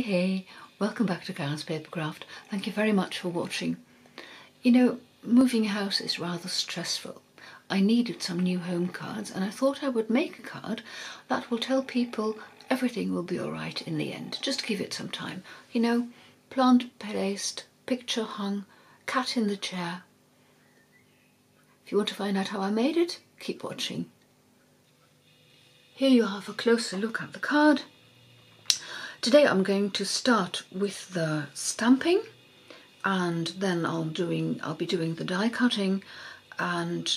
Hey, welcome back to Karen's Papercraft. Thank you very much for watching. You know, moving house is rather stressful. I needed some new home cards and I thought I would make a card that will tell people everything will be alright in the end. Just give it some time. You know, plant placed, picture hung, cat in the chair. If you want to find out how I made it, keep watching. Here you have a closer look at the card. Today I'm going to start with the stamping, and then I'll be doing the die cutting, and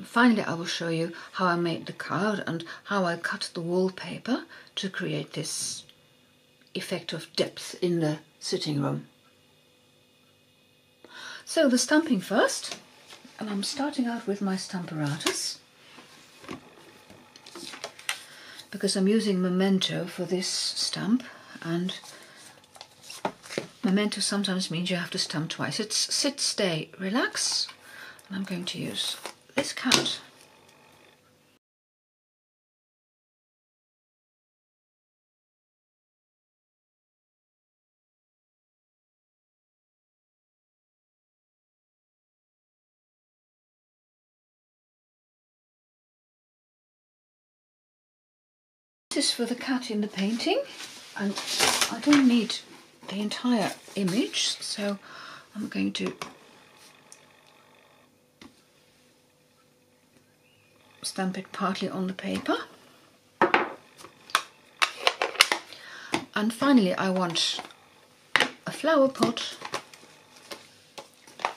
finally I will show you how I made the card and how I cut the wallpaper to create this effect of depth in the sitting room. So the stamping first, and I'm starting out with my Stamparatus, because I'm using Memento for this stamp, and Memento sometimes means you have to stamp twice. It's sit, stay, relax, and I'm going to use this cat. This is for the cat in the painting, and I don't need the entire image, so I'm going to stamp it partly on the paper. And finally I want a flower pot,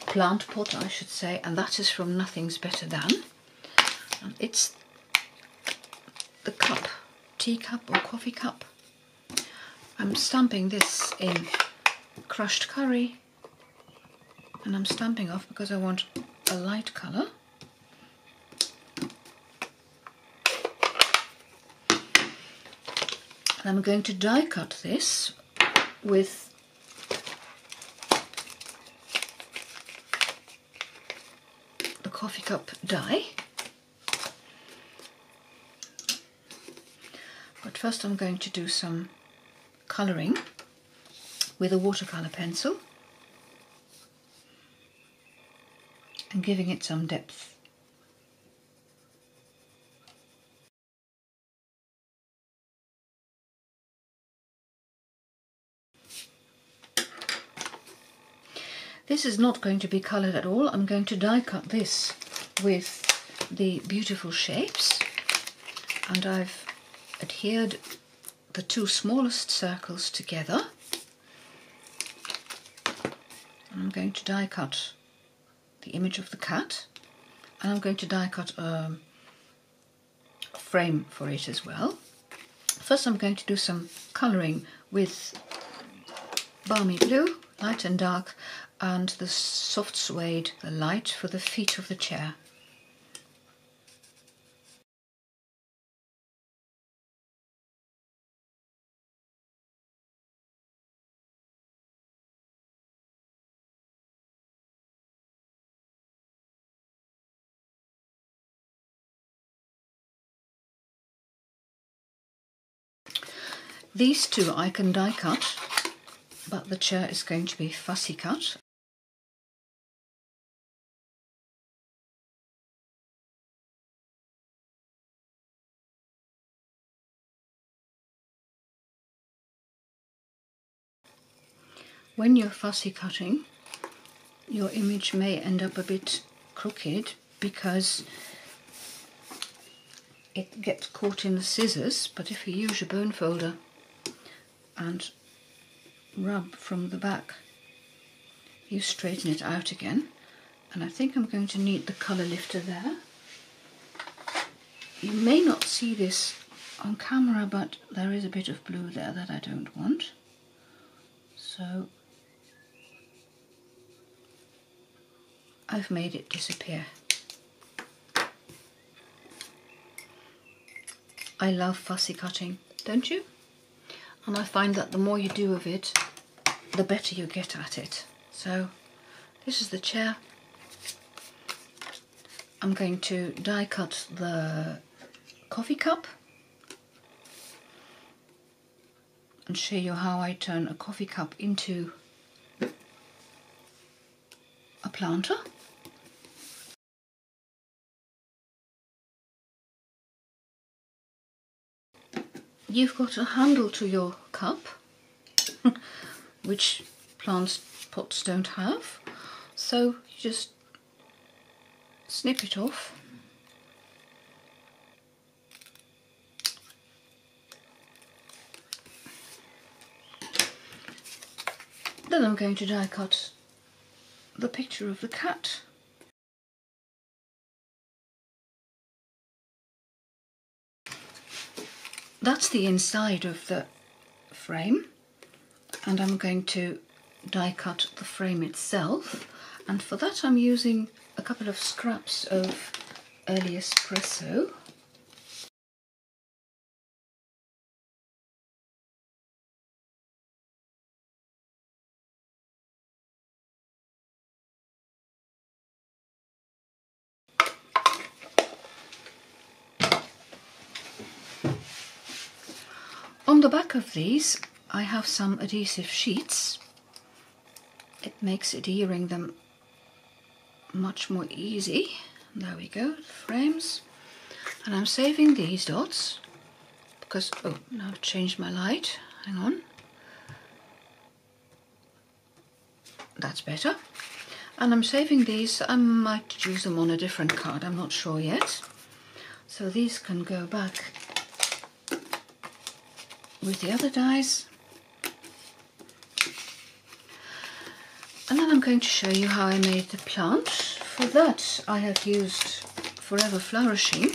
plant pot I should say, and that is from Nothing's Better Than. And it's the cup, teacup or coffee cup. I'm stamping this in crushed curry, and I'm stamping off because I want a light colour. And I'm going to die cut this with the coffee cup die. But first I'm going to do some colouring with a watercolour pencil and giving it some depth. This is not going to be coloured at all. I'm going to die cut this with the beautiful shapes, and I've adhered the two smallest circles together. And I'm going to die cut the image of the cat, and I'm going to die cut a frame for it as well. First I'm going to do some colouring with Balmy Blue, light and dark, and the soft suede, the light, for the feet of the chair. These two I can die cut, but the chair is going to be fussy cut. When you're fussy cutting, your image may end up a bit crooked because it gets caught in the scissors, but if you use your bone folder and rub from the back, you straighten it out again. And I think I'm going to need the colour lifter there. You may not see this on camera, but there is a bit of blue there that I don't want. So I've made it disappear. I love fussy cutting, don't you? And I find that the more you do of it, the better you get at it. So this is the chair. I'm going to die cut the coffee cup, and show you how I turn a coffee cup into a planter. You've got a handle to your cup, which pots don't have, so you just snip it off. Then I'm going to die cut the picture of the cat. That's the inside of the frame, and I'm going to die cut the frame itself, and for that I'm using a couple of scraps of early espresso. On the back of these I have some adhesive sheets. It makes adhering them much more easy. There we go, the frames. And I'm saving these dots because, oh, now I've changed my light. Hang on. That's better. And I'm saving these. I might use them on a different card, I'm not sure yet. So these can go back with the other dies. And then I'm going to show you how I made the plant. For that I have used Forever Flourishing,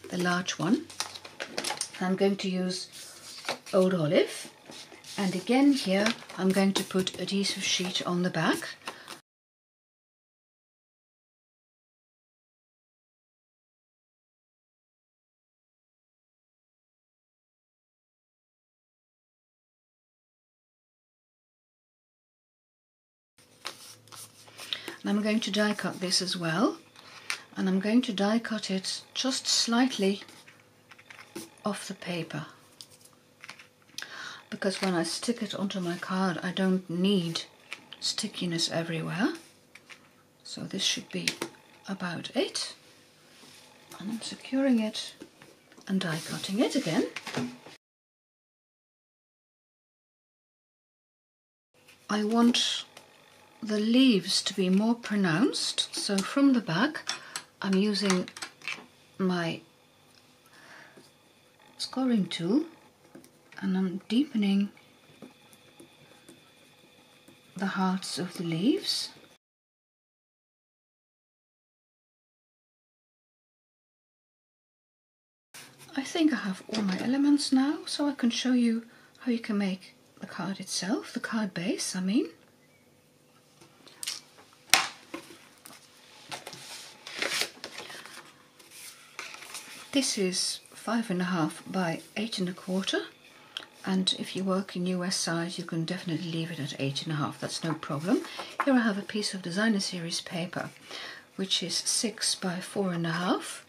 the large one. I'm going to use Old Olive, and again here I'm going to put adhesive sheet on the back. I'm going to die cut this as well, and I'm going to die cut it just slightly off the paper, because when I stick it onto my card I don't need stickiness everywhere. So this should be about it, and I'm securing it and die cutting it again. I want the leaves to be more pronounced, so from the back I'm using my scoring tool and I'm deepening the hearts of the leaves. I think I have all my elements now, so I can show you how you can make the card itself, the card base I mean. This is 5.5 by 8.25, and if you work in US size you can definitely leave it at 8.5, that's no problem. Here I have a piece of Designer Series paper which is 6 by 4.5.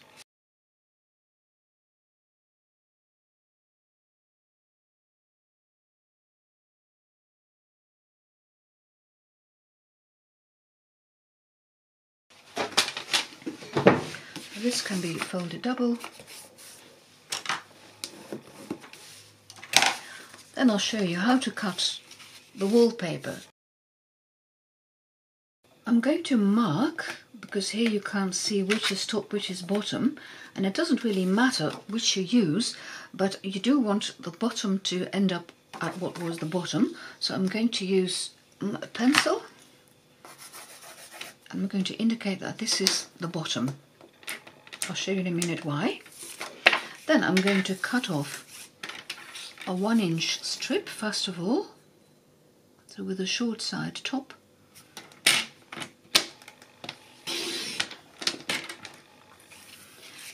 This can be folded double. Then I'll show you how to cut the wallpaper. I'm going to mark, because here you can't see which is top, which is bottom, and it doesn't really matter which you use, but you do want the bottom to end up at what was the bottom. So I'm going to use a pencil. I'm going to indicate that this is the bottom. I'll show you in a minute why. Then I'm going to cut off a 1-inch strip first of all, so with a short side top.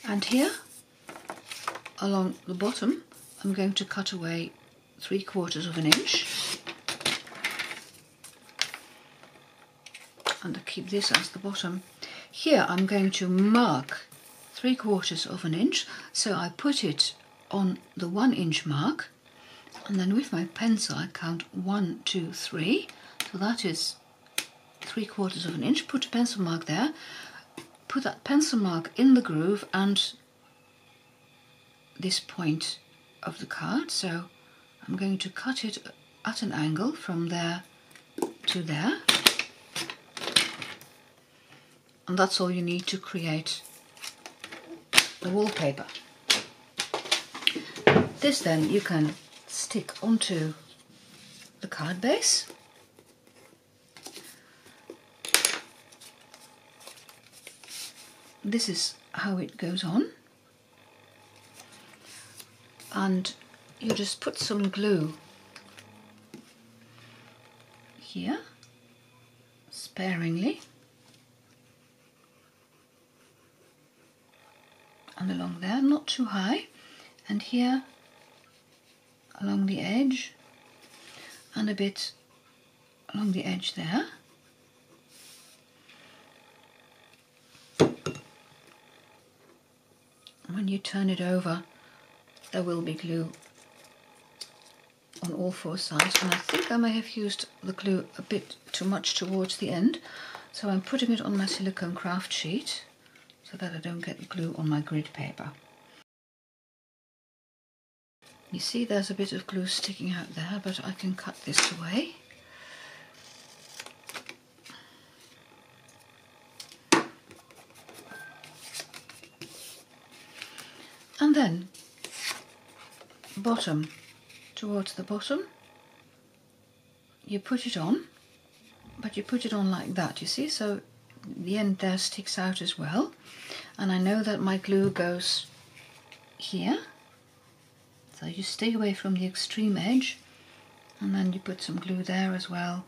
And here, along the bottom, I'm going to cut away 3/4 of an inch. And I'll keep this as the bottom. Here I'm going to mark 3/4 of an inch, so I put it on the 1-inch mark, And then with my pencil I count 1, 2, 3, so that is 3/4 of an inch. Put a pencil mark there, put that pencil mark in the groove and this point of the card, so I'm going to cut it at an angle from there to there, and that's all you need to create the wallpaper. This then you can stick onto the card base. This is how it goes on, and you just put some glue here sparingly and along there, not too high, and here along the edge and a bit along the edge there. When you turn it over, there will be glue on all 4 sides, and I think I may have used the glue a bit too much towards the end, so I'm putting it on my silicone craft sheet so that I don't get glue on my grid paper. You see there's a bit of glue sticking out there, but I can cut this away. And then bottom, towards the bottom, you put it on, but you put it on like that, you see, so the end there sticks out as well. And I know that my glue goes here, so you stay away from the extreme edge, and then you put some glue there as well,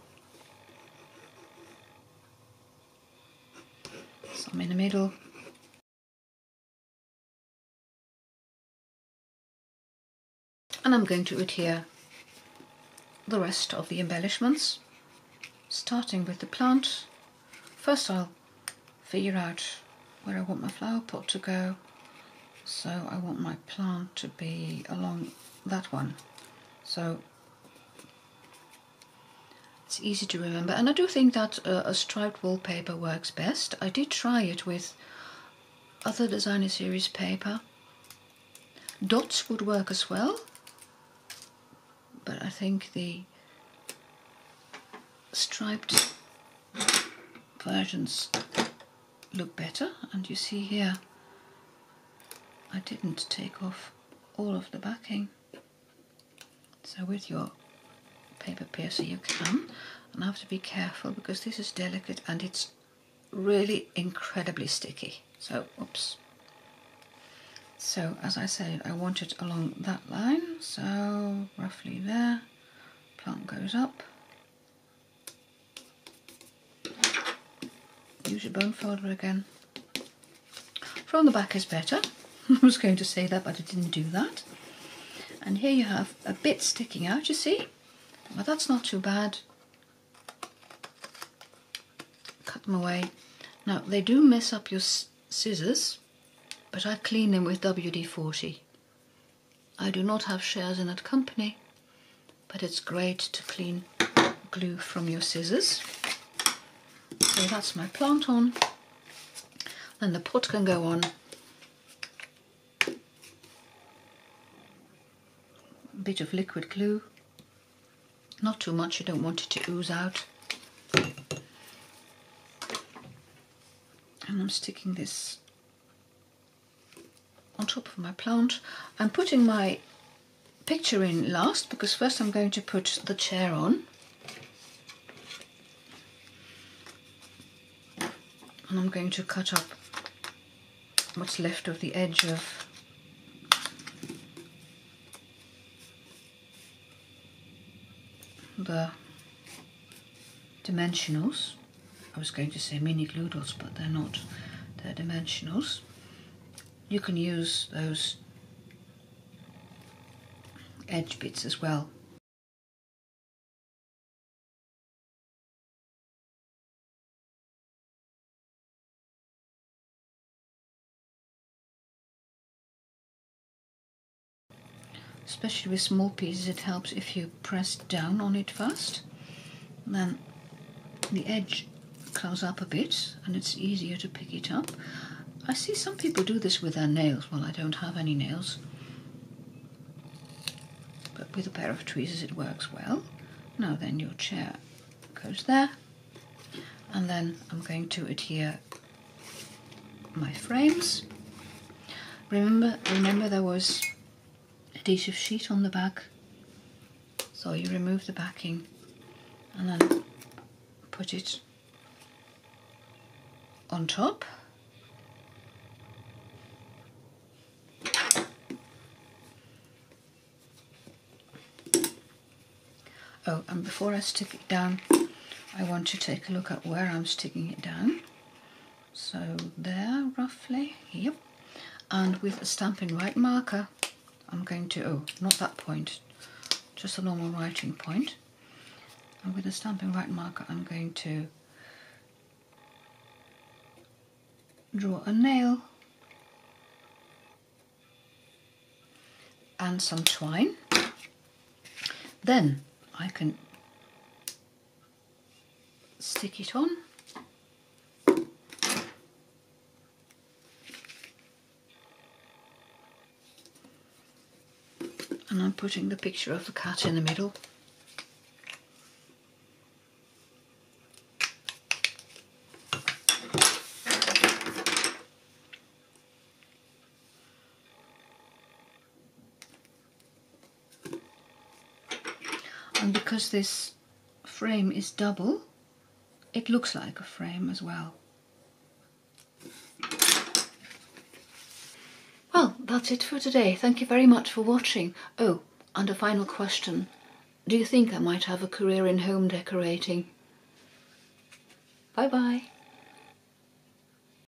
some in the middle. And I'm going to adhere the rest of the embellishments, starting with the plant. First I'll figure out where I want my flower pot to go, so I want my plant to be along that one, so it's easy to remember. And I do think that a striped wallpaper works best. I did try it with other designer series paper. Dots would work as well, but I think the striped versions look better. And you see here I didn't take off all of the backing, so with your paper piercer you can, and I have to be careful because this is delicate and it's really incredibly sticky, so oops. So as I said, I want it along that line, so roughly there. Plant goes up. Use your bone folder again. From the back is better. I was going to say that, but I didn't do that. And here you have a bit sticking out, you see, but that's not too bad. Cut them away. Now they do mess up your scissors, but I clean them with WD-40. I do not have shares in that company, but it's great to clean glue from your scissors. So that's my plant on. Then the pot can go on. A bit of liquid glue, not too much, you don't want it to ooze out. And I'm sticking this on top of my plant. I'm putting my picture in last because first I'm going to put the chair on. And I'm going to cut up what's left of the edge of the dimensionals. I was going to say mini glue dots, but they're not, they're dimensionals. You can use those edge bits as well. especially with small pieces, it helps if you press down on it first. Then the edge curls up a bit and it's easier to pick it up. I see some people do this with their nails. Well, I don't have any nails, but with a pair of tweezers it works well. Now then, your chair goes there, and then I'm going to adhere my frames. Remember there was adhesive sheet on the back, so you remove the backing and then put it on top. Oh, and before I stick it down, I want to take a look at where I'm sticking it down. So there, roughly, yep. And with a Stampin' Write marker, I'm going to, oh, not that point, just a normal writing point. And with a Stampin' Write marker, I'm going to draw a nail and some twine. Then I can stick it on. And I'm putting the picture of the cat in the middle. And because this frame is double, it looks like a frame as well. Well, that's it for today. Thank you very much for watching. Oh, and a final question. Do you think I might have a career in home decorating? Bye bye.